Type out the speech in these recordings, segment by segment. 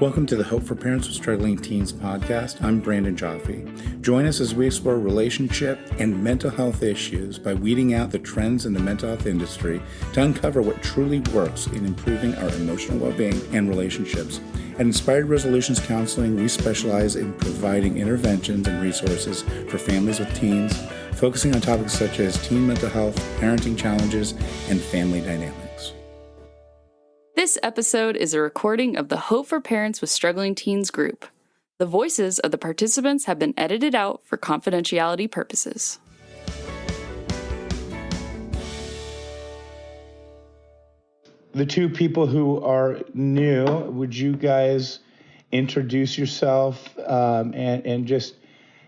Welcome to the Hope for Parents with Struggling Teens podcast. I'm Brandon Jaffe. Join us as we explore relationship and mental health issues by weeding out the trends in the mental health industry to uncover what truly works in improving our emotional well-being and relationships. At Inspired Resolutions Counseling, we specialize in providing interventions and resources for families with teens, focusing on topics such as teen mental health, parenting challenges, and family dynamics. This episode is a recording of the Hope for Parents with Struggling Teens group. The voices of the participants have been edited out for confidentiality purposes. The two people who are new, would you guys introduce yourself and just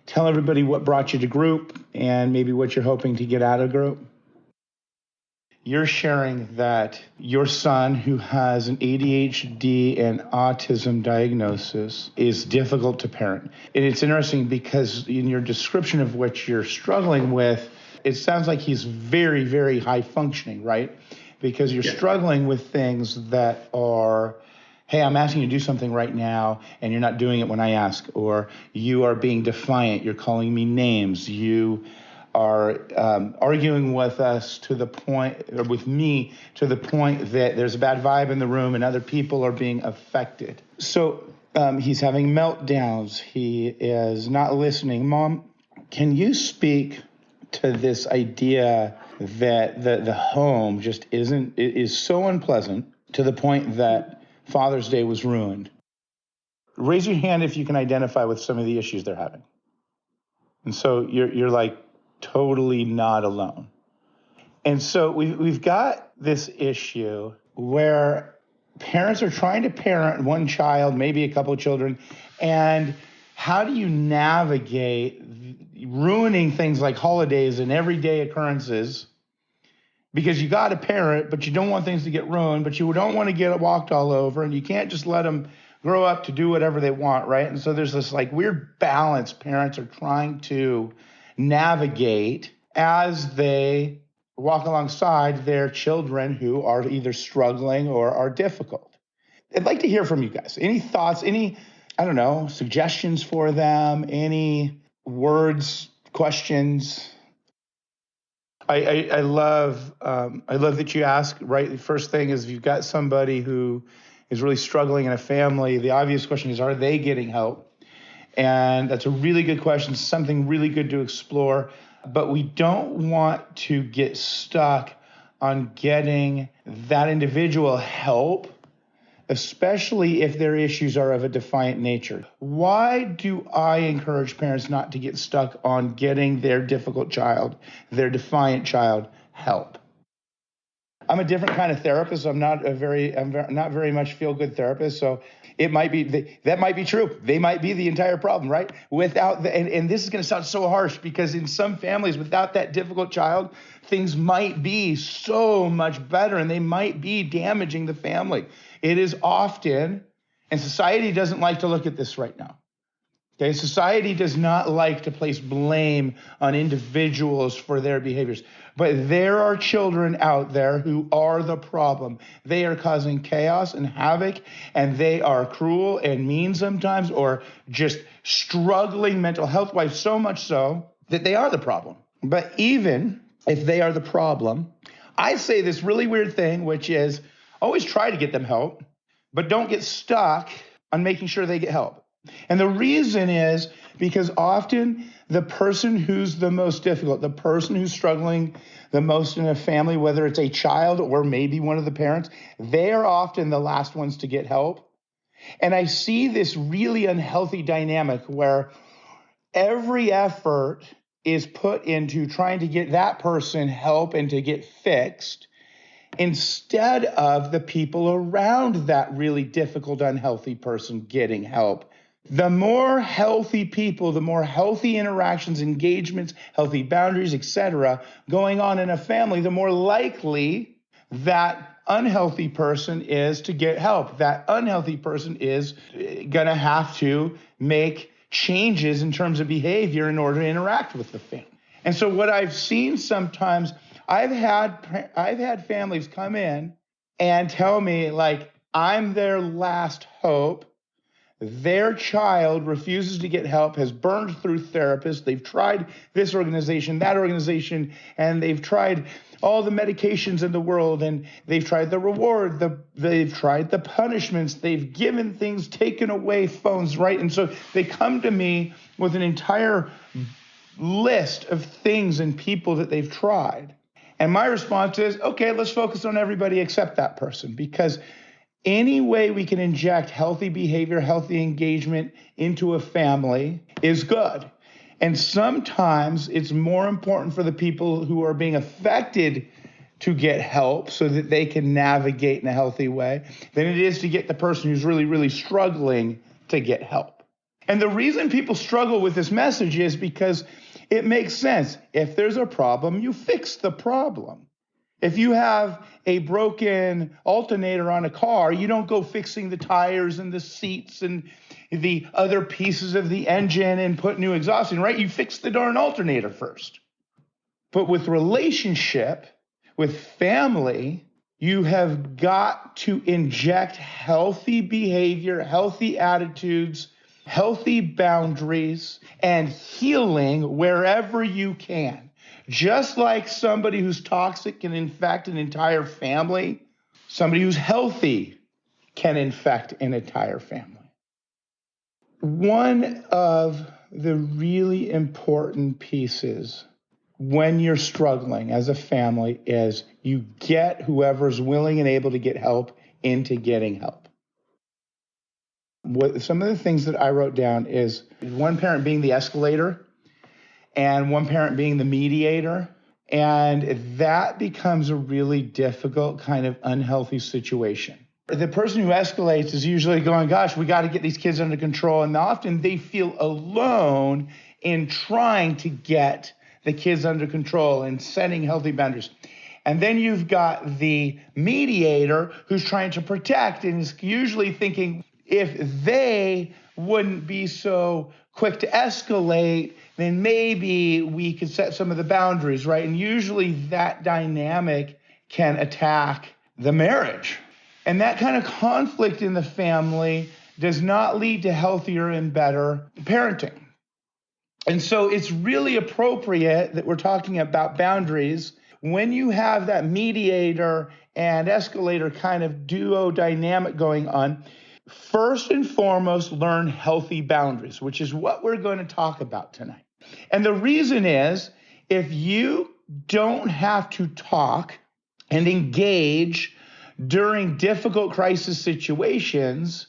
tell everybody what brought you to group and maybe what you're hoping to get out of group? You're sharing that your son, who has an ADHD and autism diagnosis, is difficult to parent. And it's interesting because in your description of what you're struggling with, it sounds like he's very, very high functioning, right? Because you're struggling with things that are, hey, I'm asking you to do something right now, and you're not doing it when I ask. Or you are being defiant. You're calling me names. You are arguing with us to the point, or with me, to the point that there's a bad vibe in the room and other people are being affected. So he's having meltdowns. He is not listening. Mom, can you speak to this idea that the home just is so unpleasant to the point that Father's Day was ruined? Raise your hand if you can identify with some of the issues they're having. And so you're like, totally not alone. And so we've got this issue where parents are trying to parent one child, maybe a couple of children, and how do you navigate ruining things like holidays and everyday occurrences? Because you got to parent, but you don't want things to get ruined, but you don't want to get walked all over, and you can't just let them grow up to do whatever they want, right? And so there's this like weird balance parents are trying to navigate as they walk alongside their children who are either struggling or are difficult. I'd like to hear from you guys. Any thoughts, any, suggestions for them, any words, questions? I love that you ask, right? The first thing is if you've got somebody who is really struggling in a family, the obvious question is, are they getting help? And that's a really good question, something really good to explore. But we don't want to get stuck on getting that individual help, especially if their issues are of a defiant nature. Why do I encourage parents not to get stuck on getting their difficult child, their defiant child, help? I'm a different kind of therapist. I'm not very much feel-good therapist. So it might be that might be true. They might be the entire problem, right? Without and this is going to sound so harsh because in some families, without that difficult child, things might be so much better, and they might be damaging the family. It is often, and society doesn't like to look at this right now. Okay, society does not like to place blame on individuals for their behaviors. But there are children out there who are the problem. They are causing chaos and havoc, and they are cruel and mean sometimes, or just struggling mental health-wise, so much so that they are the problem. But even if they are the problem, I say this really weird thing, which is always try to get them help, but don't get stuck on making sure they get help. And the reason is because often the person who's the most difficult, the person who's struggling the most in a family, whether it's a child or maybe one of the parents, they are often the last ones to get help. And I see this really unhealthy dynamic where every effort is put into trying to get that person help and to get fixed instead of the people around that really difficult, unhealthy person getting help. The more healthy people, the more healthy interactions, engagements, healthy boundaries, etc., going on in a family, the more likely that unhealthy person is to get help. That unhealthy person is going to have to make changes in terms of behavior in order to interact with the family. And so what I've seen sometimes, I've had families come in and tell me, like, I'm their last hope their child refuses to get help, has burned through therapists. They've tried this organization, that organization, and they've tried all the medications in the world, and they've tried the reward, they've tried the punishments, they've given things, taken away phones, right? And so they come to me with an entire list of things and people that they've tried. And my response is, okay, let's focus on everybody except that person, because any way we can inject healthy behavior, healthy engagement into a family is good. And sometimes it's more important for the people who are being affected to get help so that they can navigate in a healthy way than it is to get the person who's really, really struggling to get help. And the reason people struggle with this message is because it makes sense. If there's a problem, you fix the problem. If you have a broken alternator on a car, you don't go fixing the tires and the seats and the other pieces of the engine and put new exhaust in, right? You fix the darn alternator first. But with relationship, with family, you have got to inject healthy behavior, healthy attitudes, healthy boundaries, and healing wherever you can. Just like somebody who's toxic can infect an entire family, somebody who's healthy can infect an entire family. One of the really important pieces when you're struggling as a family is you get whoever's willing and able to get help into getting help. Some of the things that I wrote down is one parent being the escalator and one parent being the mediator. And that becomes a really difficult, kind of unhealthy situation. The person who escalates is usually going, gosh, we got to get these kids under control. And often they feel alone in trying to get the kids under control and setting healthy boundaries. And then you've got the mediator who's trying to protect and is usually thinking if they wouldn't be so quick to escalate, then maybe we could set some of the boundaries, right? And usually that dynamic can attack the marriage. And that kind of conflict in the family does not lead to healthier and better parenting. And so it's really appropriate that we're talking about boundaries when you have that mediator and escalator kind of duo dynamic going on. First and foremost, learn healthy boundaries, which is what we're going to talk about tonight. And the reason is, if you don't have to talk and engage during difficult crisis situations,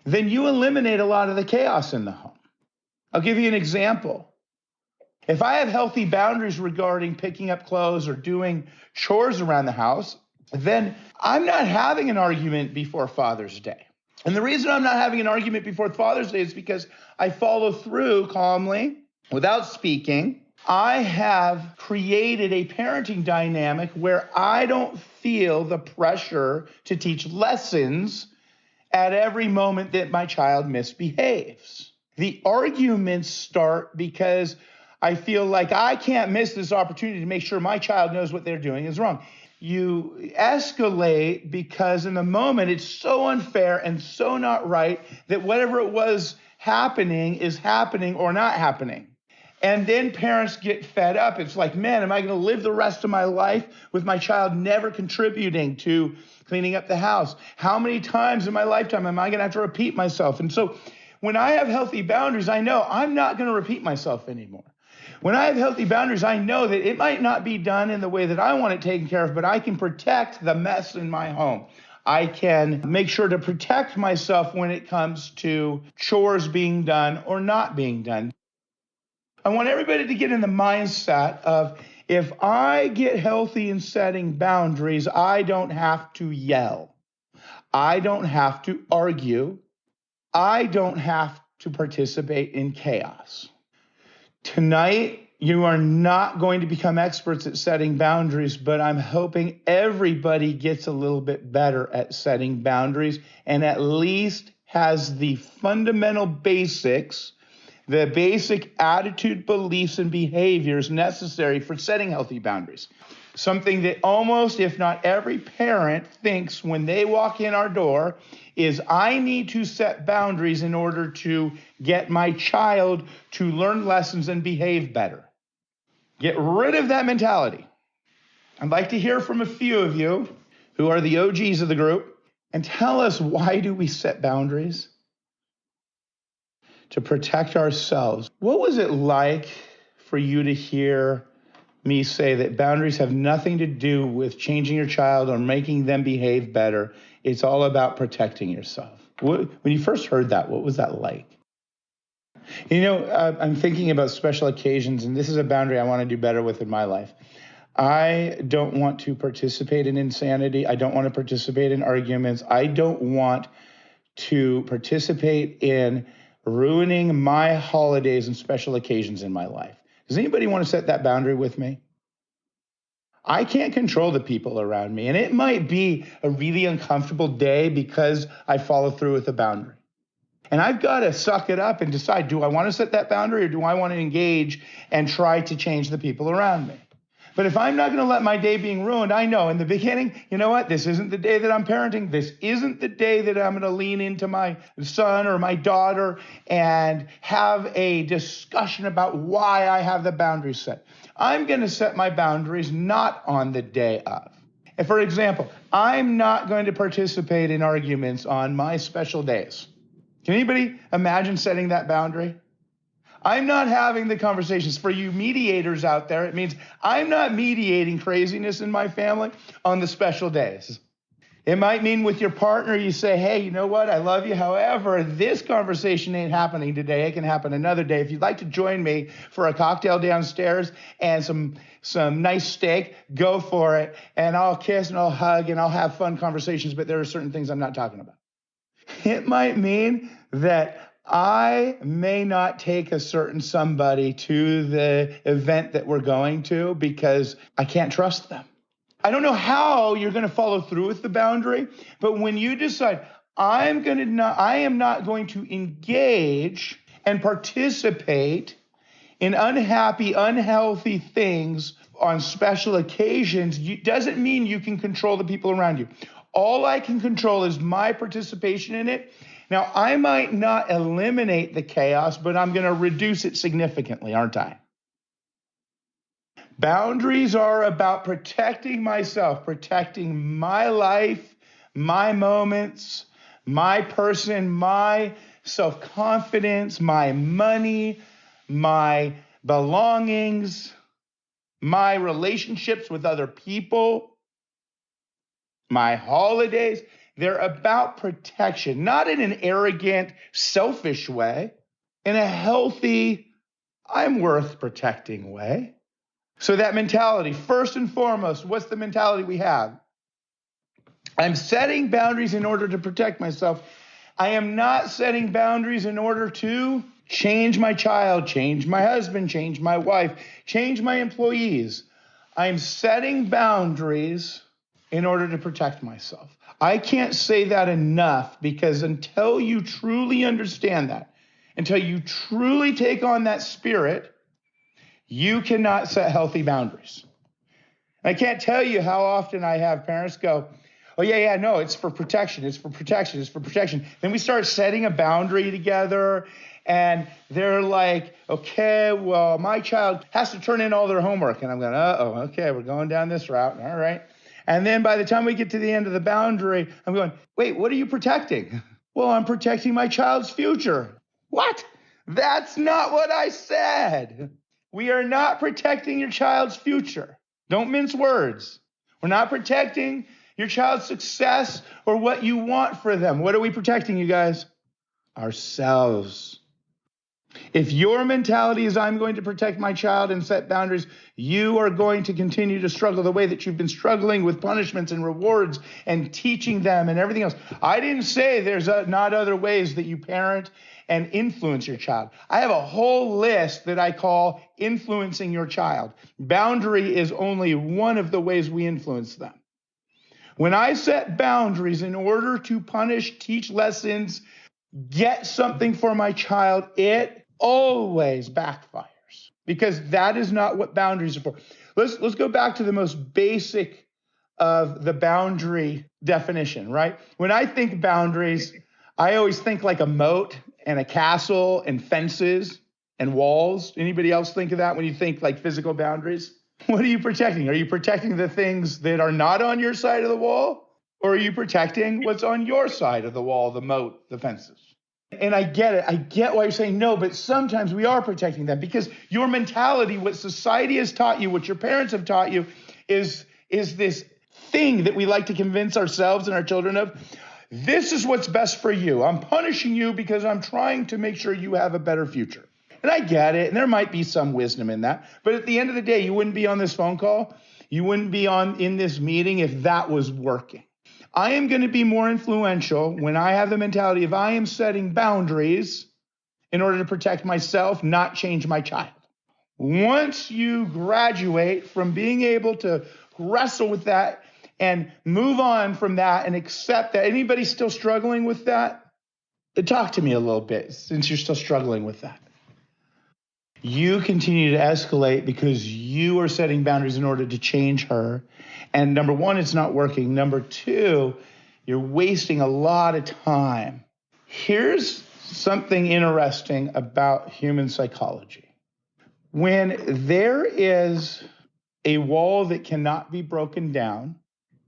then you eliminate a lot of the chaos in the home. I'll give you an example. If I have healthy boundaries regarding picking up clothes or doing chores around the house, then I'm not having an argument before Father's Day. And the reason I'm not having an argument before Father's Day is because I follow through calmly, without speaking. I have created a parenting dynamic where I don't feel the pressure to teach lessons at every moment that my child misbehaves. The arguments start because I feel like I can't miss this opportunity to make sure my child knows what they're doing is wrong. You escalate because in the moment it's so unfair and so not right that whatever it was happening is happening or not happening. And then parents get fed up. It's like, man, am I going to live the rest of my life with my child never contributing to cleaning up the house? How many times in my lifetime am I going to have to repeat myself? And so when I have healthy boundaries, I know I'm not going to repeat myself anymore. When I have healthy boundaries, I know that it might not be done in the way that I want it taken care of, but I can protect the mess in my home. I can make sure to protect myself when it comes to chores being done or not being done. I want everybody to get in the mindset of if I get healthy in setting boundaries, I don't have to yell. I don't have to argue. I don't have to participate in chaos. Tonight, you are not going to become experts at setting boundaries, but I'm hoping everybody gets a little bit better at setting boundaries and at least has the fundamental basics, the basic attitude, beliefs, and behaviors necessary for setting healthy boundaries. Something that almost, if not every parent thinks when they walk in our door is, I need to set boundaries in order to get my child to learn lessons and behave better. Get rid of that mentality. I'd like to hear from a few of you who are the OGs of the group and tell us, why do we set boundaries? To protect ourselves. What was it like for you to hear me say that boundaries have nothing to do with changing your child or making them behave better? It's all about protecting yourself. When you first heard that, what was that like? I'm thinking about special occasions, and this is a boundary I want to do better with in my life. I don't want to participate in insanity. I don't want to participate in arguments. I don't want to participate in ruining my holidays and special occasions in my life. Does anybody want to set that boundary with me? I can't control the people around me, and it might be a really uncomfortable day because I follow through with a boundary. And I've got to suck it up and decide, do I want to set that boundary or do I want to engage and try to change the people around me? But if I'm not going to let my day being ruined, I know in the beginning, you know what? This isn't the day that I'm parenting. This isn't the day that I'm going to lean into my son or my daughter and have a discussion about why I have the boundaries set. I'm going to set my boundaries not on the day of. And for example, I'm not going to participate in arguments on my special days. Can anybody imagine setting that boundary? I'm not having the conversations. For you mediators out there, it means I'm not mediating craziness in my family on the special days. It might mean with your partner, you say, hey, you know what? I love you. However, this conversation ain't happening today. It can happen another day. If you'd like to join me for a cocktail downstairs and some nice steak, go for it. And I'll kiss and I'll hug and I'll have fun conversations, but there are certain things I'm not talking about. It might mean that I may not take a certain somebody to the event that we're going to because I can't trust them. I don't know how you're going to follow through with the boundary, but when you decide I am not going to engage and participate in unhappy, unhealthy things on special occasions, doesn't mean you can control the people around you. All I can control is my participation in it. Now, I might not eliminate the chaos, but I'm going to reduce it significantly, aren't I? Boundaries are about protecting myself, protecting my life, my moments, my person, my self-confidence, my money, my belongings, my relationships with other people, my holidays. They're about protection, not in an arrogant, selfish way, in a healthy, I'm worth protecting way. So that mentality, first and foremost, what's the mentality we have? I'm setting boundaries in order to protect myself. I am not setting boundaries in order to change my child, change my husband, change my wife, change my employees. I'm setting boundaries in order to protect myself. I can't say that enough, because until you truly understand that, until you truly take on that spirit, you cannot set healthy boundaries. I can't tell you how often I have parents go, oh, yeah, no, it's for protection. It's for protection. It's for protection. Then we start setting a boundary together, and they're like, okay, well, my child has to turn in all their homework. And I'm going, okay, we're going down this route. All right. And then by the time we get to the end of the boundary, I'm going, wait, what are you protecting? Well, I'm protecting my child's future. What? That's not what I said. We are not protecting your child's future. Don't mince words. We're not protecting your child's success or what you want for them. What are we protecting, you guys? Ourselves. If your mentality is I'm going to protect my child and set boundaries, you are going to continue to struggle the way that you've been struggling with punishments and rewards and teaching them and everything else. I didn't say there's not other ways that you parent and influence your child. I have a whole list that I call influencing your child. Boundary is only one of the ways we influence them. When I set boundaries in order to punish, teach lessons, get something for my child, it always backfires, because that is not what boundaries are for. Let's go back to the most basic of the boundary definition, right? When I think boundaries, I always think like a moat and a castle and fences and walls. Anybody else think of that when you think like physical boundaries? What are you protecting? Are you protecting the things that are not on your side of the wall? Or are you protecting what's on your side of the wall, the moat, the fences? And I get it. I get why you're saying no, but sometimes we are protecting them because your mentality, what society has taught you, what your parents have taught you, is this thing that we like to convince ourselves and our children of. This is what's best for you. I'm punishing you because I'm trying to make sure you have a better future. And I get it, and there might be some wisdom in that. But at the end of the day, you wouldn't be on this phone call. You wouldn't be in this meeting if that was working. I am going to be more influential when I have the mentality of I am setting boundaries in order to protect myself, not change my child. Once you graduate from being able to wrestle with that and move on from that and accept that, anybody still struggling with that? Talk to me a little bit since you're still struggling with that. You continue to escalate because you are setting boundaries in order to change her. And number one, it's not working. Number two, you're wasting a lot of time. Here's something interesting about human psychology. When there is a wall that cannot be broken down,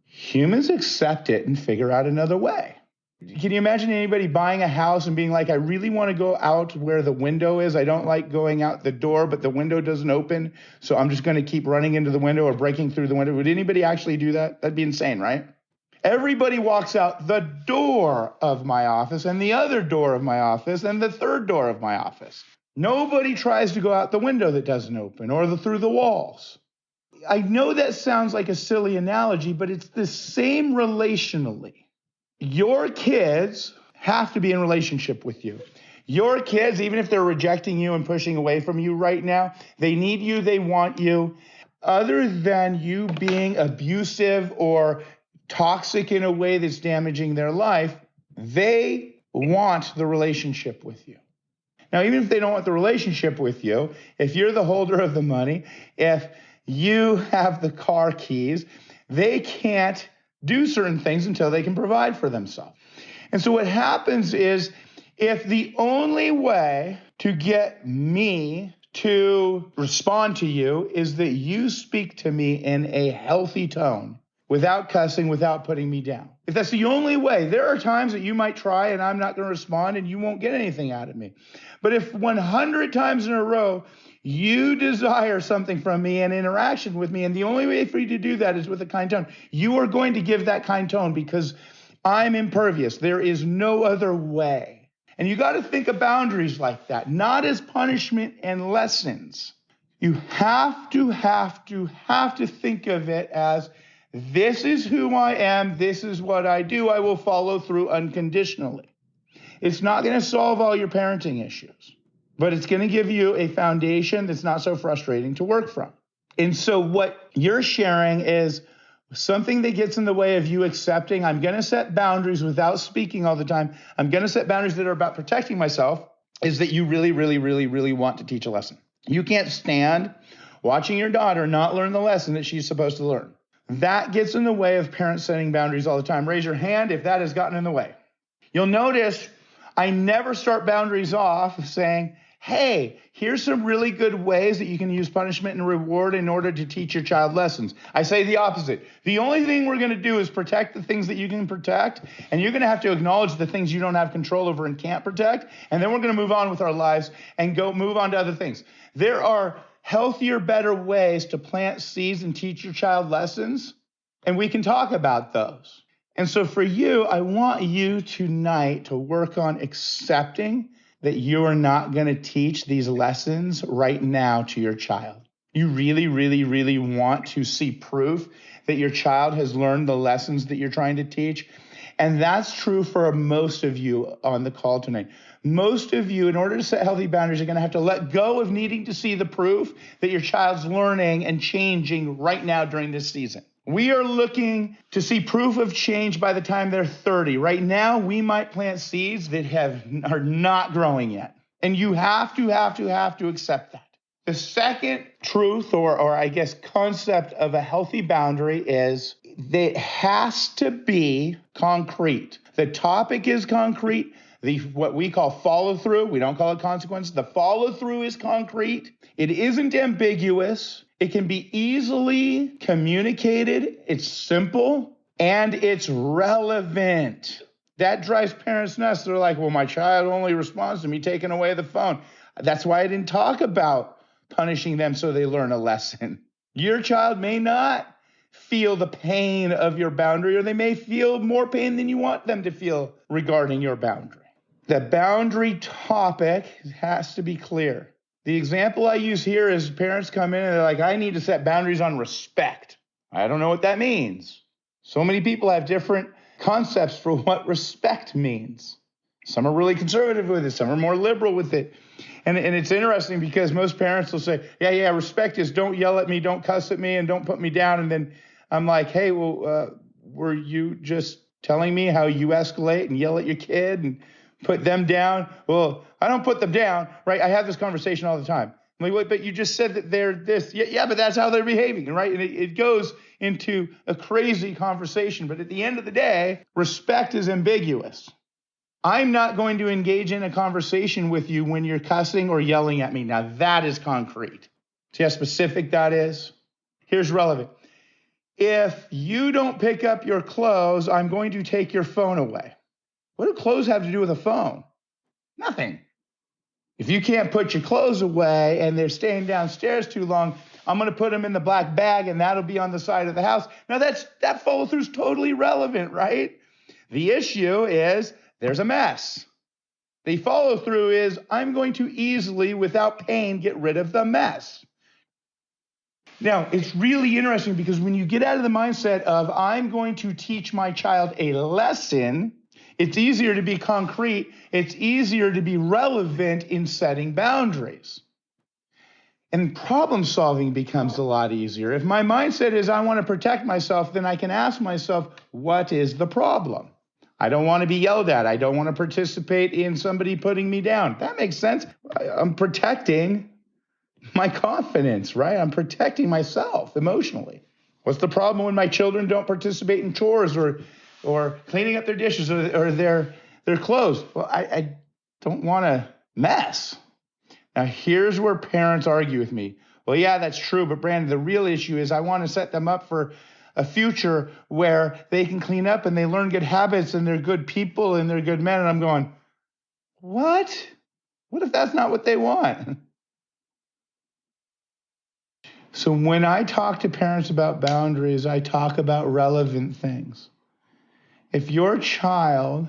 humans accept it and figure out another way. Can you imagine anybody buying a house and being like, I really want to go out where the window is. I don't like going out the door, but the window doesn't open. So I'm just going to keep running into the window or breaking through the window. Would anybody actually do that? That'd be insane, right? Everybody walks out the door of my office and the other door of my office and the third door of my office. Nobody tries to go out the window that doesn't open or through the walls. I know that sounds like a silly analogy, but it's the same relationally. Your kids have to be in relationship with you. Your kids, even if they're rejecting you and pushing away from you right now, they need you, they want you. Other than you being abusive or toxic in a way that's damaging their life, they want the relationship with you. Now, even if they don't want the relationship with you, if you're the holder of the money, if you have the car keys, they can't do certain things until they can provide for themselves. And so what happens is if the only way to get me to respond to you is that you speak to me in a healthy tone, without cussing, without putting me down. If that's the only way, there are times that you might try and I'm not going to respond and you won't get anything out of me. But if 100 times in a row, you desire something from me and interaction with me, and the only way for you to do that is with a kind tone, you are going to give that kind tone because I'm impervious. There is no other way. And you got to think of boundaries like that, not as punishment and lessons. You have to think of it as this is who I am, this is what I do, I will follow through unconditionally. It's not going to solve all your parenting issues, but it's going to give you a foundation that's not so frustrating to work from. And so what you're sharing is something that gets in the way of you accepting, I'm going to set boundaries without speaking all the time. I'm going to set boundaries that are about protecting myself, is that you really, really, really, really want to teach a lesson. You can't stand watching your daughter not learn the lesson that she's supposed to learn. That gets in the way of parents setting boundaries all the time. Raise your hand if that has gotten in the way. You'll notice I never start boundaries off saying, hey, here's some really good ways that you can use punishment and reward in order to teach your child lessons. I say the opposite. The only thing we're going to do is protect the things that you can protect, and you're going to have to acknowledge the things you don't have control over and can't protect, and then we're going to move on with our lives and go move on to other things. There are healthier, better ways to plant seeds and teach your child lessons, and we can talk about those. And so for you, I want you tonight to work on accepting that you are not going to teach these lessons right now to your child. You really, really, really want to see proof that your child has learned the lessons that you're trying to teach. And that's true for most of you on the call tonight. Most of you, in order to set healthy boundaries, are going to have to let go of needing to see the proof that your child's learning and changing right now during this season. We are looking to see proof of change by the time they're 30. Right now, we might plant seeds that are not growing yet. And you have to accept that. The second truth, or I guess concept of a healthy boundary is that it has to be concrete. The topic is concrete. What we call follow through, we don't call it consequence. The follow through is concrete. It isn't ambiguous. It can be easily communicated. It's simple and it's relevant. That drives parents nuts. They're like, well, my child only responds to me taking away the phone. That's why I didn't talk about punishing them so they learn a lesson. Your child may not feel the pain of your boundary, or they may feel more pain than you want them to feel regarding your boundary. The boundary topic has to be clear. The example I use here is parents come in and they're like, I need to set boundaries on respect. I don't know what that means. So many people have different concepts for what respect means. Some are really conservative with it. Some are more liberal with it. And it's interesting because most parents will say, yeah, respect is don't yell at me, don't cuss at me, and don't put me down. And then I'm like, hey, well, were you just telling me how you escalate and yell at your kid and put them down? Well, I don't put them down, right? I have this conversation all the time. I'm like, wait, but you just said that they're this. Yeah, but that's how they're behaving, right? And it goes into a crazy conversation. But at the end of the day, respect is ambiguous. I'm not going to engage in a conversation with you when you're cussing or yelling at me. Now, that is concrete. See how specific that is? Here's relevant. If you don't pick up your clothes, I'm going to take your phone away. What do clothes have to do with a phone? Nothing. If you can't put your clothes away and they're staying downstairs too long, I'm going to put them in the black bag and that'll be on the side of the house. Now, that follow through is totally relevant, right? The issue is there's a mess. The follow through is I'm going to easily, without pain, get rid of the mess. Now, it's really interesting because when you get out of the mindset of I'm going to teach my child a lesson, it's easier to be concrete. It's easier to be relevant in setting boundaries. And problem solving becomes a lot easier. If my mindset is I want to protect myself, then I can ask myself, what is the problem? I don't want to be yelled at. I don't want to participate in somebody putting me down. That makes sense. I'm protecting my confidence, right? I'm protecting myself emotionally. What's the problem when my children don't participate in chores or cleaning up their dishes or their clothes? Well, I don't want to mess. Now, here's where parents argue with me. Well, yeah, that's true, but Brandon, the real issue is I want to set them up for a future where they can clean up and they learn good habits and they're good people and they're good men. And I'm going, what? What if that's not what they want? So when I talk to parents about boundaries, I talk about relevant things. If your child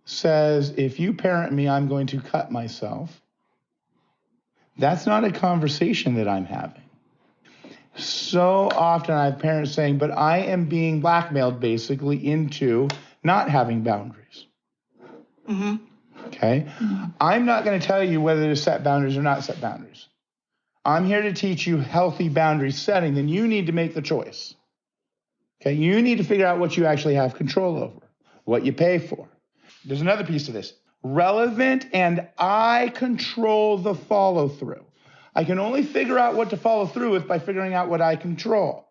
says, if you parent me, I'm going to cut myself, that's not a conversation that I'm having. So often I have parents saying, but I am being blackmailed basically into not having boundaries. Mm-hmm. Okay? Mm-hmm. I'm not going to tell you whether to set boundaries or not set boundaries. I'm here to teach you healthy boundary setting. Then you need to make the choice. Okay? You need to figure out what you actually have control over, what you pay for. There's another piece to this. Relevant and I control the follow through. I can only figure out what to follow through with by figuring out what I control.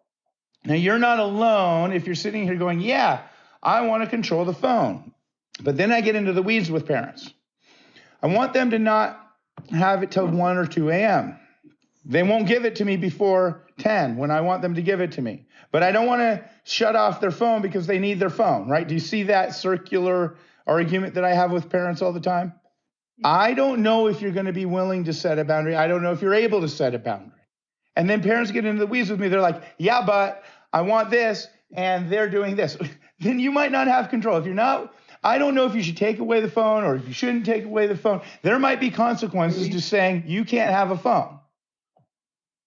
Now, you're not alone if you're sitting here going, yeah, I want to control the phone. But then I get into the weeds with parents. I want them to not have it till 1 or 2 a.m. They won't give it to me before 10 when I want them to give it to me. But I don't want to shut off their phone because they need their phone, right? Do you see that circular argument that I have with parents all the time? I don't know if you're going to be willing to set a boundary. I don't know if you're able to set a boundary. And then parents get into the weeds with me. They're like, yeah, but I want this and they're doing this. Then you might not have control. If you're not, I don't know if you should take away the phone or if you shouldn't take away the phone. There might be consequences to saying you can't have a phone.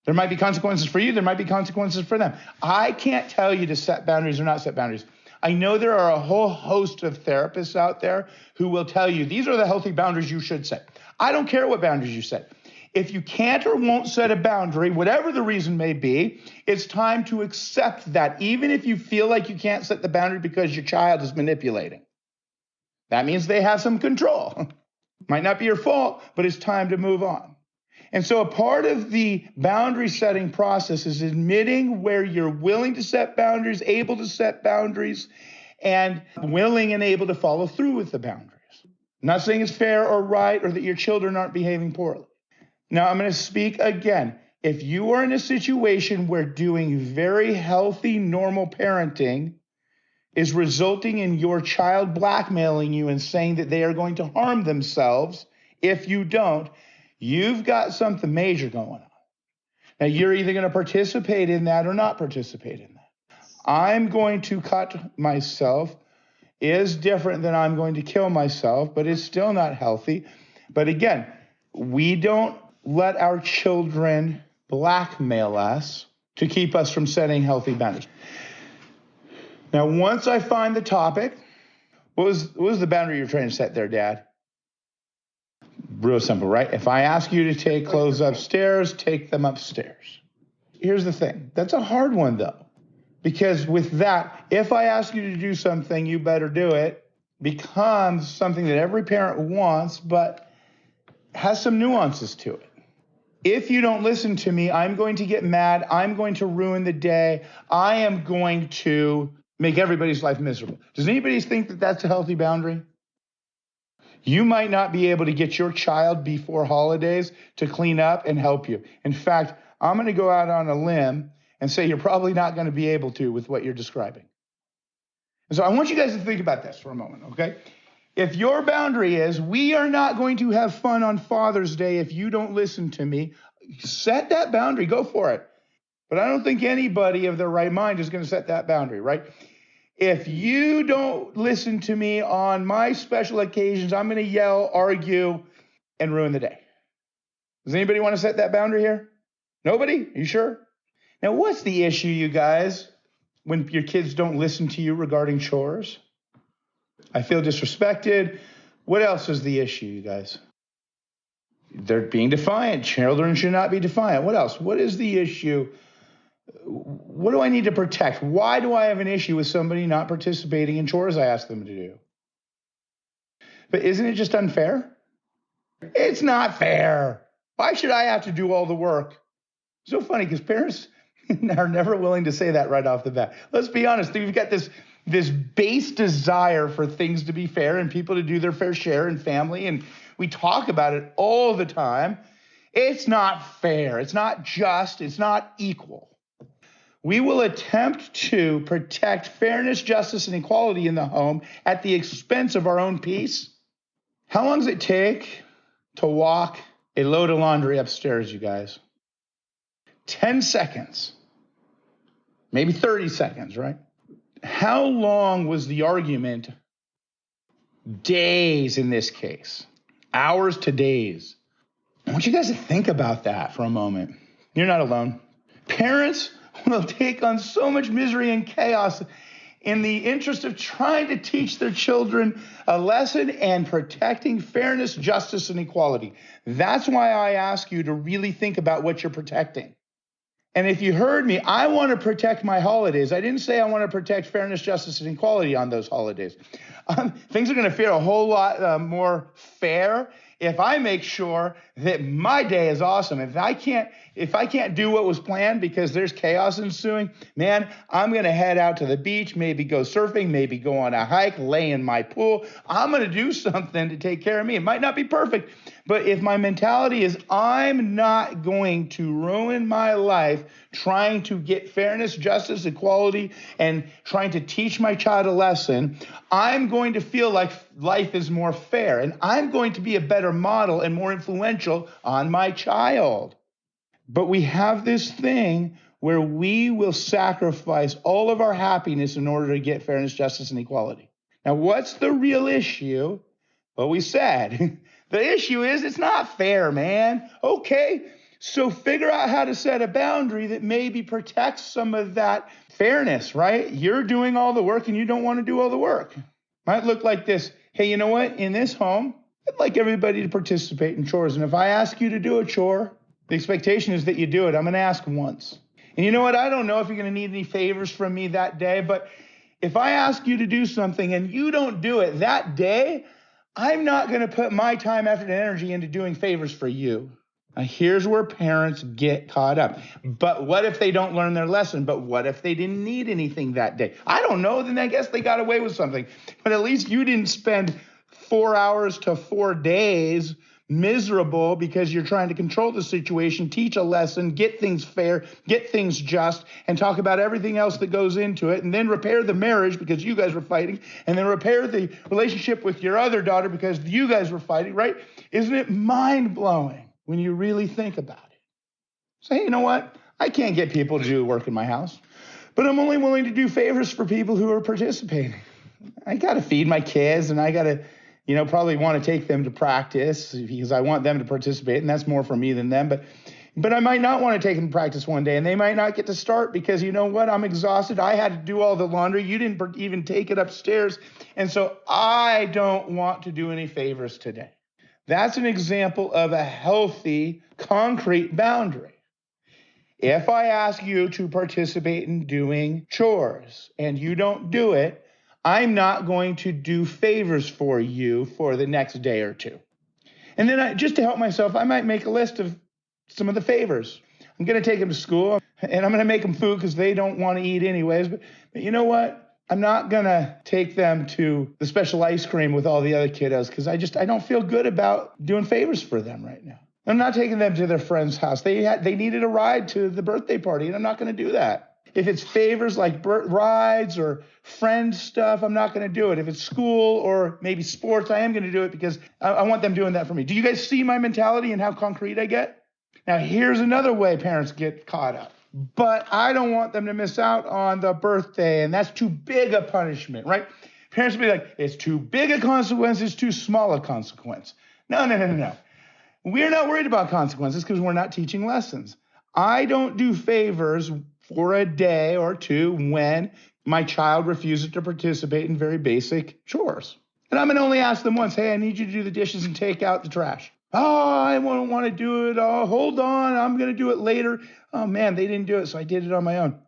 There might be consequences for you. There might be consequences for them. I can't tell you to set boundaries or not set boundaries. I know there are a whole host of therapists out there who will tell you these are the healthy boundaries you should set. I don't care what boundaries you set. If you can't or won't set a boundary, whatever the reason may be, it's time to accept that, even if you feel like you can't set the boundary because your child is manipulating. That means they have some control. Might not be your fault, but it's time to move on. And so a part of the boundary setting process is admitting where you're willing to set boundaries, able to set boundaries, and willing and able to follow through with the boundaries. I'm not saying it's fair or right or that your children aren't behaving poorly. Now, I'm going to speak again. If you are in a situation where doing very healthy, normal parenting is resulting in your child blackmailing you and saying that they are going to harm themselves if you don't, you've got something major going on. Now, you're either going to participate in that or not participate in that. I'm going to cut myself is different than I'm going to kill myself, but it's still not healthy. But again, we don't let our children blackmail us to keep us from setting healthy boundaries. Now, once I find the topic, what was the boundary you're trying to set there, Dad? Real simple, right? If I ask you to take clothes upstairs, take them upstairs. Here's the thing. That's a hard one, though, because with that, if I ask you to do something, you better do it, becomes something that every parent wants, but has some nuances to it. If you don't listen to me, I'm going to get mad. I'm going to ruin the day. I am going to make everybody's life miserable. Does anybody think that that's a healthy boundary? You might not be able to get your child before holidays to clean up and help you. In fact, I'm going to go out on a limb and say you're probably not going to be able to with what you're describing. And so I want you guys to think about this for a moment, okay? If your boundary is, we are not going to have fun on Father's Day if you don't listen to me, set that boundary, go for it. But I don't think anybody of their right mind is going to set that boundary, right? If you don't listen to me on my special occasions, I'm going to yell, argue, and ruin the day. Does anybody want to set that boundary here? Nobody? Are you sure? Now, what's the issue, you guys, when your kids don't listen to you regarding chores? I feel disrespected. What else is the issue, you guys? They're being defiant. Children should not be defiant. What else? What is the issue? What do I need to protect? Why do I have an issue with somebody not participating in chores I ask them to do? But isn't it just unfair? It's not fair. Why should I have to do all the work? It's so funny because parents are never willing to say that right off the bat. Let's be honest. We've got this base desire for things to be fair and people to do their fair share in family, and we talk about it all the time. It's not fair. It's not just. It's not equal. We will attempt to protect fairness, justice, and equality in the home at the expense of our own peace. How long does it take to walk a load of laundry upstairs, you guys? 10 seconds, maybe 30 seconds, right? How long was the argument? Days in this case, hours to days. I want you guys to think about that for a moment. You're not alone. Parents will take on so much misery and chaos in the interest of trying to teach their children a lesson and protecting fairness, justice, and equality. That's why I ask you to really think about what you're protecting. And if you heard me, I want to protect my holidays. I didn't say I want to protect fairness, justice, and equality on those holidays. Things are going to feel a whole lot more fair if I make sure that my day is awesome. If I can't do what was planned because there's chaos ensuing, man, I'm going to head out to the beach, maybe go surfing, maybe go on a hike, lay in my pool. I'm going to do something to take care of me. It might not be perfect, but if my mentality is I'm not going to ruin my life trying to get fairness, justice, equality, and trying to teach my child a lesson, I'm going to feel like life is more fair, and I'm going to be a better model and more influential on my child. But we have this thing where we will sacrifice all of our happiness in order to get fairness, justice, and equality. Now, what's the real issue? Well, we said the issue is it's not fair, man. Okay, so figure out how to set a boundary that maybe protects some of that fairness, right? You're doing all the work and you don't want to do all the work. Might look like this. Hey, you know what? In this home, I'd like everybody to participate in chores. And if I ask you to do a chore, the expectation is that you do it. I'm going to ask once. And you know what? I don't know if you're going to need any favors from me that day, but if I ask you to do something and you don't do it that day, I'm not going to put my time, effort, and energy into doing favors for you. Now, here's where parents get caught up. But what if they don't learn their lesson? But what if they didn't need anything that day? I don't know. Then I guess they got away with something. But at least you didn't spend 4 hours to 4 days miserable because you're trying to control the situation, teach a lesson, get things fair, get things just, and talk about everything else that goes into it, and then repair the marriage because you guys were fighting, and then repair the relationship with your other daughter because you guys were fighting, right? Isn't it mind-blowing when you really think about it? Say, you know what? I can't get people to do work in my house, but I'm only willing to do favors for people who are participating. I got to feed my kids, and I got to probably want to take them to practice because I want them to participate, and that's more for me than them. But I might not want to take them to practice one day, and they might not get to start because you know what? I'm exhausted. I had to do all the laundry. You didn't even take it upstairs. And so I don't want to do any favors today. That's an example of a healthy, concrete boundary. If I ask you to participate in doing chores and you don't do it, I'm not going to do favors for you for the next day or two. And then just to help myself, I might make a list of some of the favors. I'm going to take them to school, and I'm going to make them food because they don't want to eat anyways. But you know what? I'm not going to take them to the special ice cream with all the other kiddos because I don't feel good about doing favors for them right now. I'm not taking them to their friend's house. They needed a ride to the birthday party, and I'm not going to do that. If it's favors like rides or friend stuff, I'm not going to do it. If it's school or maybe sports, I am going to do it because I want them doing that for me. Do you guys see my mentality and how concrete I get? Now, here's another way parents get caught up. But I don't want them to miss out on the birthday, and that's too big a punishment, right? Parents will be like, it's too big a consequence, it's too small a consequence. No. We're not worried about consequences because we're not teaching lessons. I don't do favors for a day or two when my child refuses to participate in very basic chores. And I'm going to only ask them once, hey, I need you to do the dishes and take out the trash. Oh, I won't want to do it. Oh, hold on. I'm going to do it later. Oh, man, they didn't do it, so I did it on my own.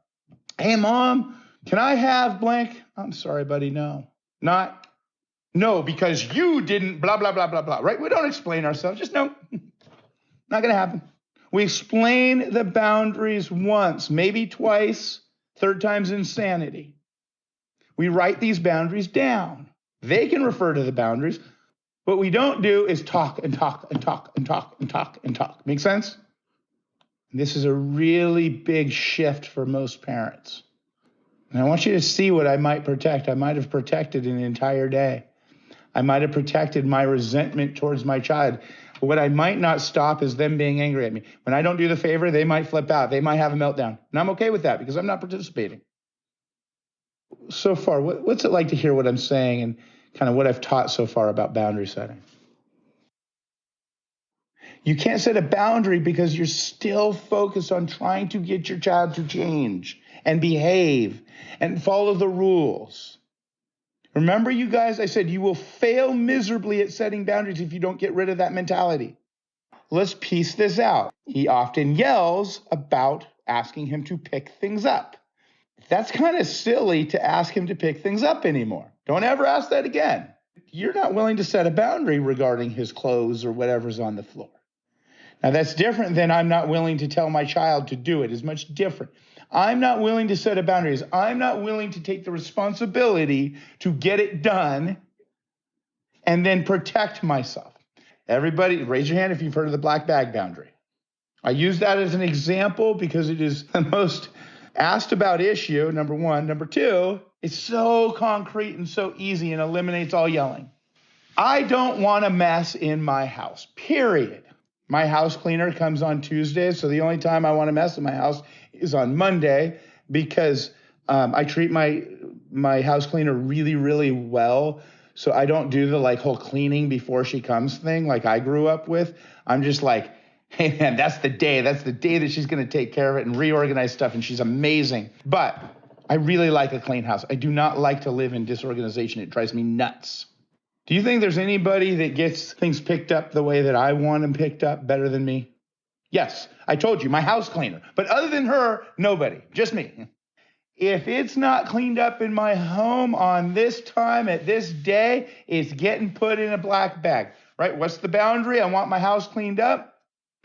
Hey, Mom, can I have blank? I'm sorry, buddy, no. No, because you didn't blah, blah, blah, blah, blah, right? We don't explain ourselves. Just no, not going to happen. We explain the boundaries once, maybe twice, third time's insanity. We write these boundaries down. They can refer to the boundaries. What we don't do is talk and talk and talk and talk and talk and talk. Make sense? This is a really big shift for most parents. And I want you to see what I might protect. I might have protected an entire day. I might have protected my resentment towards my child. But what I might not stop is them being angry at me. When I don't do the favor, they might flip out. They might have a meltdown. And I'm okay with that because I'm not participating. So far, what's it like to hear what I'm saying and kind of what I've taught so far about boundary setting? You can't set a boundary because you're still focused on trying to get your child to change and behave and follow the rules. Remember, you guys, I said you will fail miserably at setting boundaries if you don't get rid of that mentality. Let's piece this out. He often yells about asking him to pick things up. That's kind of silly to ask him to pick things up anymore. Don't ever ask that again. You're not willing to set a boundary regarding his clothes or whatever's on the floor. Now, that's different than I'm not willing to tell my child to do it. It's much different. I'm not willing to set a boundaries. I'm not willing to take the responsibility to get it done and then protect myself. Everybody, raise your hand if you've heard of the black bag boundary. I use that as an example because it is the most asked about issue, number one. Number two, it's so concrete and so easy and eliminates all yelling. I don't want a mess in my house, period. My house cleaner comes on Tuesdays, so the only time I want to mess in my house is on Monday because I treat my house cleaner really, really well. So I don't do the whole cleaning before she comes thing like I grew up with. I'm just like, hey man, that's the day that she's going to take care of it and reorganize stuff, and she's amazing. But I really like a clean house. I do not like to live in disorganization. It drives me nuts. Do you think there's anybody that gets things picked up the way that I want them picked up better than me? Yes, I told you, my house cleaner. But other than her, nobody, just me. If it's not cleaned up in my home on this time at this day, it's getting put in a black bag, right? What's the boundary? I want my house cleaned up.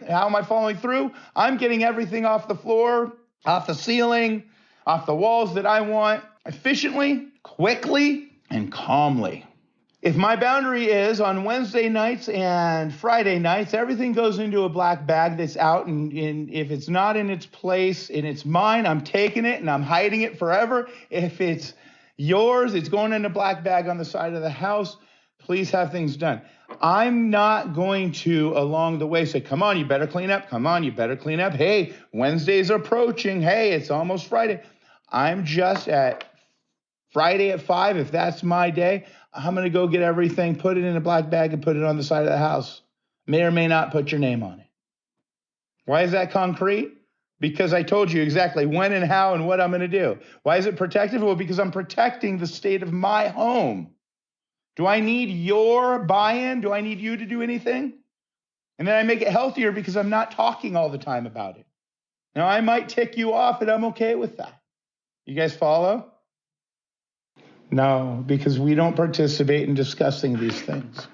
How am I following through? I'm getting everything off the floor, off the ceiling, off the walls that I want efficiently, quickly, and calmly. If my boundary is on Wednesday nights and Friday nights, everything goes into a black bag that's out, and if it's not in its place and it's mine, I'm taking it and I'm hiding it forever. If it's yours, it's going in a black bag on the side of the house. Please have things done. I'm not going to, along the way, say, come on, you better clean up. Come on, you better clean up. Hey, Wednesday's approaching. Hey, it's almost Friday. I'm just at Friday at 5, if that's my day, I'm going to go get everything, put it in a black bag, and put it on the side of the house. May or may not put your name on it. Why is that concrete? Because I told you exactly when and how and what I'm going to do. Why is it protective? Well, because I'm protecting the state of my home. Do I need your buy-in? Do I need you to do anything? And then I make it healthier because I'm not talking all the time about it. Now, I might tick you off, and I'm okay with that. You guys follow? No, because we don't participate in discussing these things.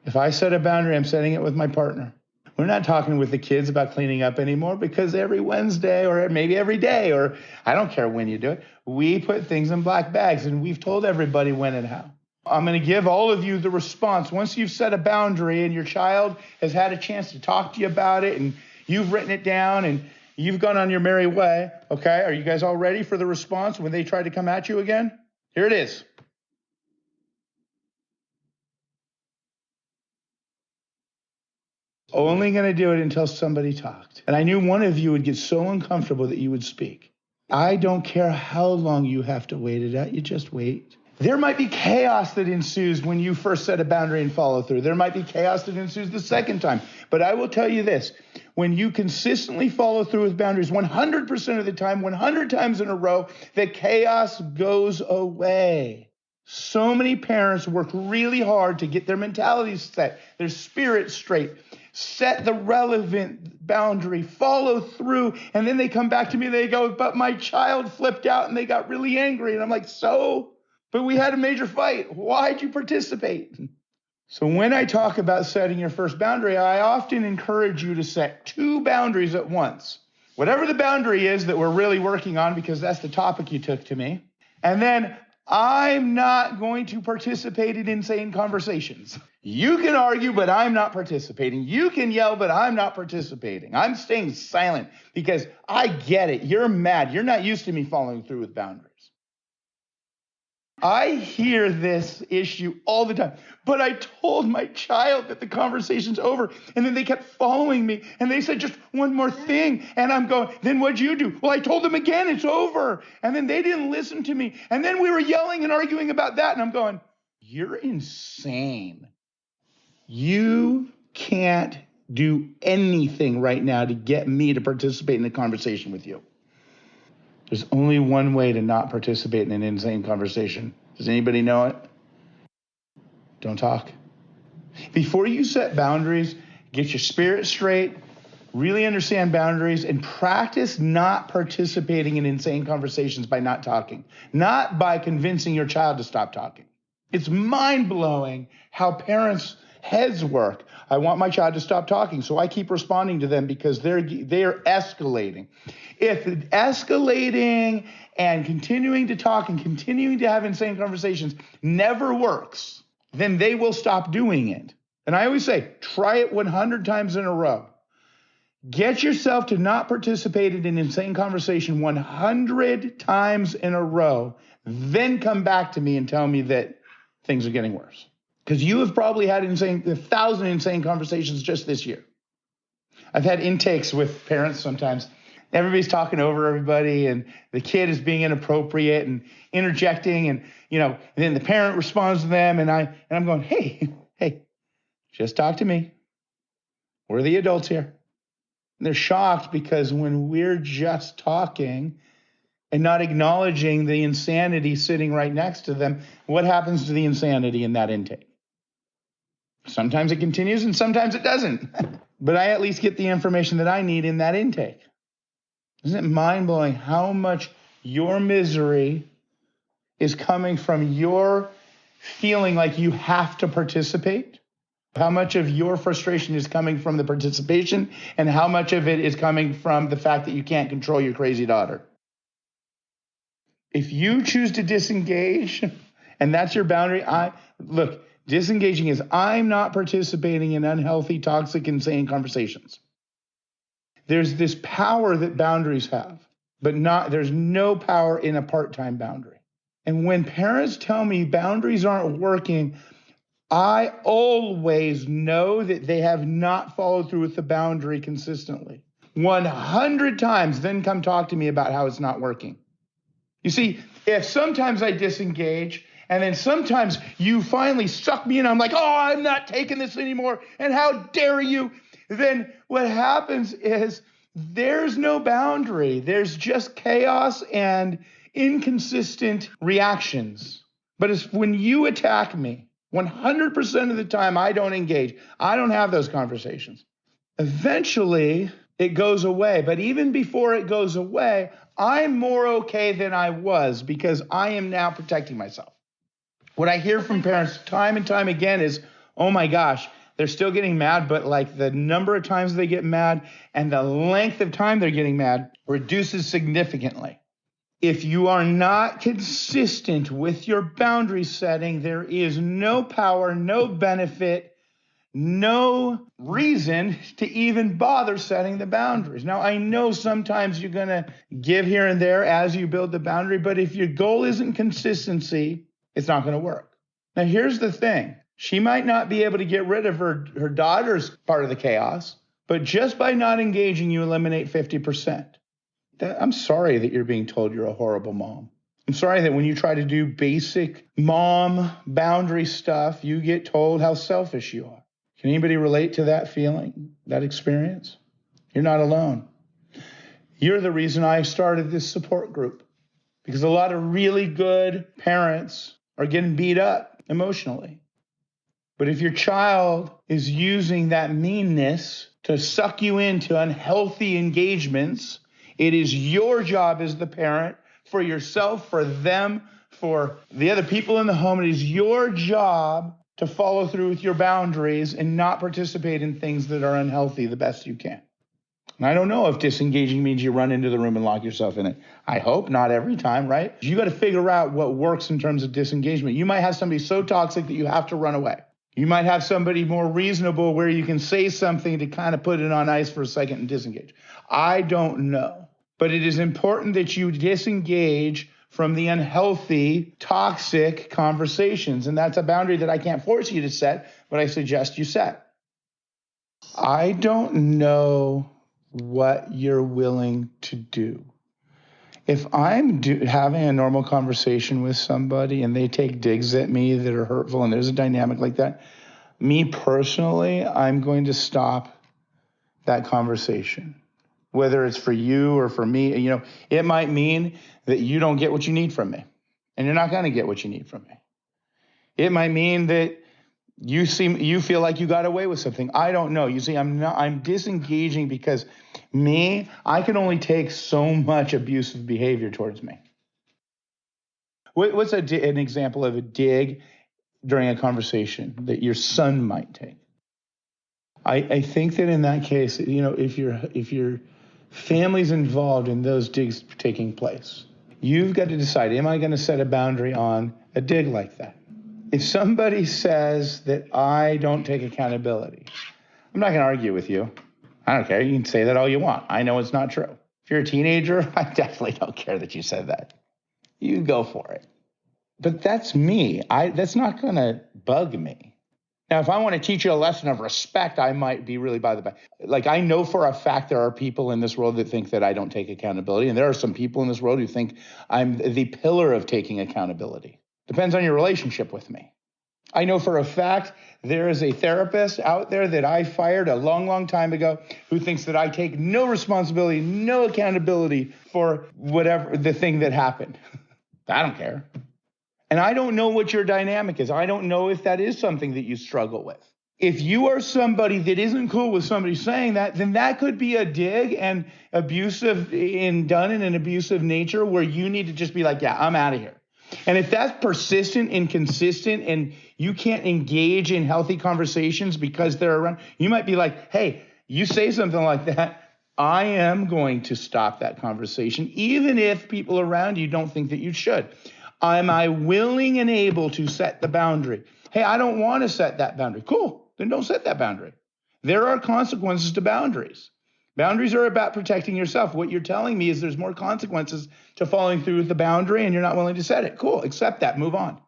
If I set a boundary, I'm setting it with my partner. We're not talking with the kids about cleaning up anymore because every Wednesday or maybe every day, or I don't care when you do it, we put things in black bags and we've told everybody when and how. I'm going to give all of you the response. Once you've set a boundary and your child has had a chance to talk to you about it and you've written it down and you've gone on your merry way, okay, are you guys all ready for the response when they try to come at you again? Here it is. Only going to do it until somebody talked. And I knew one of you would get so uncomfortable that you would speak. I don't care how long you have to wait it out. You just wait. There might be chaos that ensues when you first set a boundary and follow through. There might be chaos that ensues the second time. But I will tell you this. When you consistently follow through with boundaries 100% of the time, 100 times in a row, the chaos goes away. So many parents work really hard to get their mentalities set, their spirit straight, set the relevant boundary, follow through, and then they come back to me and they go, but my child flipped out and they got really angry. And I'm like, so? But we had a major fight. Why'd you participate? So when I talk about setting your first boundary, I often encourage you to set 2 boundaries at once. Whatever the boundary is that we're really working on, because that's the topic you took to me. And then I'm not going to participate in insane conversations. You can argue, but I'm not participating. You can yell, but I'm not participating. I'm staying silent because I get it. You're mad. You're not used to me following through with boundaries. I hear this issue all the time, but I told my child that the conversation's over, and then they kept following me, and they said just one more thing, and I'm going, then what'd you do? Well, I told them again, it's over, and then they didn't listen to me, and then we were yelling and arguing about that, and I'm going, you're insane. You can't do anything right now to get me to participate in the conversation with you. There's only one way to not participate in an insane conversation. Does anybody know it? Don't talk. Before you set boundaries, get your spirit straight, really understand boundaries, and practice not participating in insane conversations by not talking, not by convincing your child to stop talking. It's mind-blowing how parents' heads work. I want my child to stop talking, so I keep responding to them because they're escalating. If escalating and continuing to talk and continuing to have insane conversations never works, then they will stop doing it. And I always say, try it 100 times in a row. Get yourself to not participate in an insane conversation 100 times in a row, then come back to me and tell me that things are getting worse. Because you have probably had 1,000 insane conversations just this year. I've had intakes with parents sometimes. Everybody's talking over everybody, and the kid is being inappropriate and interjecting, and then the parent responds to them, and I'm going, hey, just talk to me. We're the adults here. And they're shocked because when we're just talking and not acknowledging the insanity sitting right next to them, what happens to the insanity in that intake? Sometimes it continues and sometimes it doesn't. But I at least get the information that I need in that intake. Isn't it mind-blowing how much your misery is coming from your feeling like you have to participate? How much of your frustration is coming from the participation, and how much of it is coming from the fact that you can't control your crazy daughter? If you choose to disengage, and that's your boundary, disengaging is I'm not participating in unhealthy, toxic, insane conversations. There's this power that boundaries have, but there's no power in a part-time boundary. And when parents tell me boundaries aren't working, I always know that they have not followed through with the boundary consistently. 100 times, then come talk to me about how it's not working. You see, if sometimes I disengage, and then sometimes you finally suck me in, I'm like, oh, I'm not taking this anymore, and how dare you? Then what happens is there's no boundary. There's just chaos and inconsistent reactions. But it's when you attack me, 100% of the time I don't engage. I don't have those conversations. Eventually, it goes away. But even before it goes away, I'm more okay than I was because I am now protecting myself. What I hear from parents time and time again is, oh my gosh, they're still getting mad, but like the number of times they get mad and the length of time they're getting mad reduces significantly. If you are not consistent with your boundary setting, there is no power, no benefit, no reason to even bother setting the boundaries. Now, I know sometimes you're going to give here and there as you build the boundary, but if your goal isn't consistency, it's not going to work. Now, here's the thing. She might not be able to get rid of her daughter's part of the chaos, but just by not engaging, you eliminate 50%. I'm sorry that you're being told you're a horrible mom. I'm sorry that when you try to do basic mom boundary stuff, you get told how selfish you are. Can anybody relate to that feeling, that experience? You're not alone. You're the reason I started this support group, because a lot of really good parents are getting beat up emotionally. But if your child is using that meanness to suck you into unhealthy engagements, it is your job as the parent, for yourself, for them, for the other people in the home. It is your job to follow through with your boundaries and not participate in things that are unhealthy the best you can. And I don't know if disengaging means you run into the room and lock yourself in it. I hope not every time, right? You got to figure out what works in terms of disengagement. You might have somebody so toxic that you have to run away. You might have somebody more reasonable where you can say something to kind of put it on ice for a second and disengage. I don't know. But it is important that you disengage from the unhealthy, toxic conversations. And that's a boundary that I can't force you to set, but I suggest you set. I don't know what you're willing to do. If I'm having a normal conversation with somebody and they take digs at me that are hurtful and there's a dynamic like that, me personally, I'm going to stop that conversation. Whether it's for you or for me, it might mean that you don't get what you need from me, and you're not going to get what you need from me. It might mean that you feel like you got away with something. I don't know. You see, I'm disengaging because I can only take so much abusive behavior towards me. What's an example of a dig during a conversation that your son might take? I think that in that case, if your family's involved in those digs taking place, you've got to decide, am I going to set a boundary on a dig like that? If somebody says that I don't take accountability, I'm not going to argue with you. I don't care. You can say that all you want. I know it's not true. If you're a teenager, I definitely don't care that you said that. You go for it. But that's me. That's not going to bug me. Now, if I want to teach you a lesson of respect, I might be really by the by. Like, I know for a fact there are people in this world that think that I don't take accountability. And there are some people in this world who think I'm the pillar of taking accountability. Depends on your relationship with me. I know for a fact there is a therapist out there that I fired a long, long time ago who thinks that I take no responsibility, no accountability for whatever the thing that happened. I don't care. And I don't know what your dynamic is. I don't know if that is something that you struggle with. If you are somebody that isn't cool with somebody saying that, then that could be a dig and done in an abusive nature where you need to just be like, yeah, I'm out of here. And if that's persistent and consistent and you can't engage in healthy conversations because they're around, you might be like, hey, you say something like that, I am going to stop that conversation, even if people around you don't think that you should. Am I willing and able to set the boundary? Hey, I don't want to set that boundary. Cool, then don't set that boundary. There are consequences to boundaries. Boundaries are about protecting yourself. What you're telling me is there's more consequences to following through with the boundary and you're not willing to set it. Cool, accept that, move on.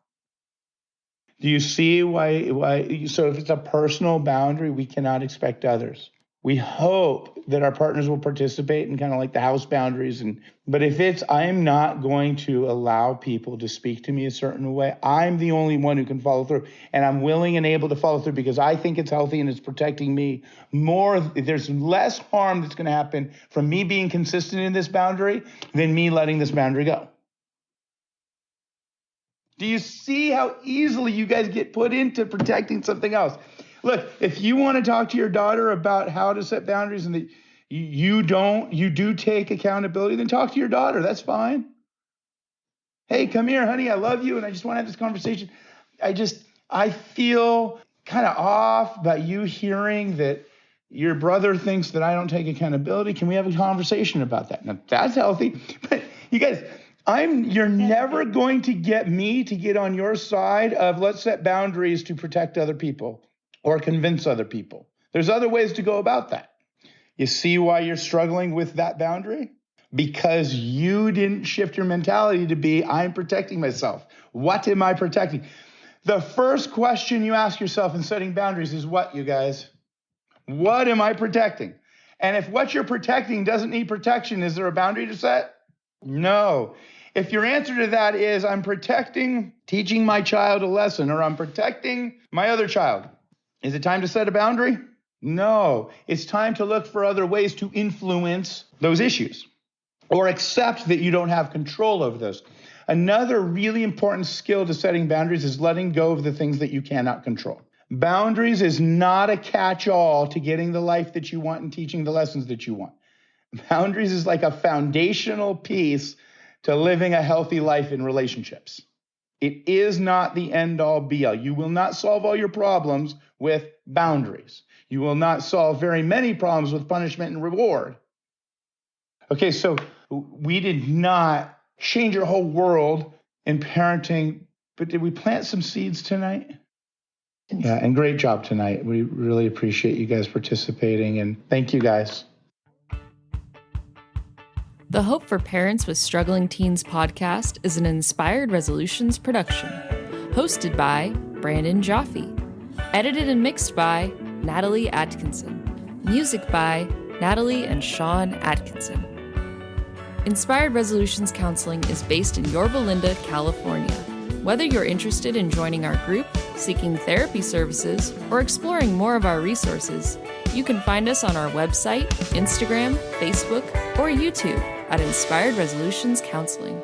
Do you see why? So if it's a personal boundary, we cannot expect others. We hope that our partners will participate in kind of like the house boundaries. But if it's, I'm not going to allow people to speak to me a certain way, I'm the only one who can follow through. And I'm willing and able to follow through because I think it's healthy and it's protecting me more. There's less harm that's going to happen from me being consistent in this boundary than me letting this boundary go. Do you see how easily you guys get put into protecting something else? Look, if you want to talk to your daughter about how to set boundaries and that you do take accountability, then talk to your daughter. That's fine. Hey, come here, honey. I love you. And I just want to have this conversation. I feel kind of off about you hearing that your brother thinks that I don't take accountability. Can we have a conversation about that? Now, that's healthy. But you guys, you're never going to get me to get on your side of let's set boundaries to protect other people or convince other people. There's other ways to go about that. You see why you're struggling with that boundary? Because you didn't shift your mentality to be, I'm protecting myself. What am I protecting? The first question you ask yourself in setting boundaries is what, you guys? What am I protecting? And if what you're protecting doesn't need protection, is there a boundary to set? No. If your answer to that is, I'm protecting teaching my child a lesson, or I'm protecting my other child, is it time to set a boundary? No. It's time to look for other ways to influence those issues or accept that you don't have control over those. Another really important skill to setting boundaries is letting go of the things that you cannot control. Boundaries is not a catch-all to getting the life that you want and teaching the lessons that you want. Boundaries is like a foundational piece to living a healthy life in relationships. It is not the end-all be-all. You will not solve all your problems with boundaries. You will not solve very many problems with punishment and reward. Okay, so we did not change your whole world in parenting, but did we plant some seeds tonight? Yeah, and great job tonight. We really appreciate you guys participating, and thank you guys. The Hope for Parents with Struggling Teens podcast is an Inspired Resolutions production, hosted by Brandon Jaffe, edited and mixed by Natalie Atkinson, music by Natalie and Sean Atkinson. Inspired Resolutions Counseling is based in Yorba Linda, California. Whether you're interested in joining our group, seeking therapy services, or exploring more of our resources, you can find us on our website, Instagram, Facebook, or YouTube at Inspired Resolutions Counseling.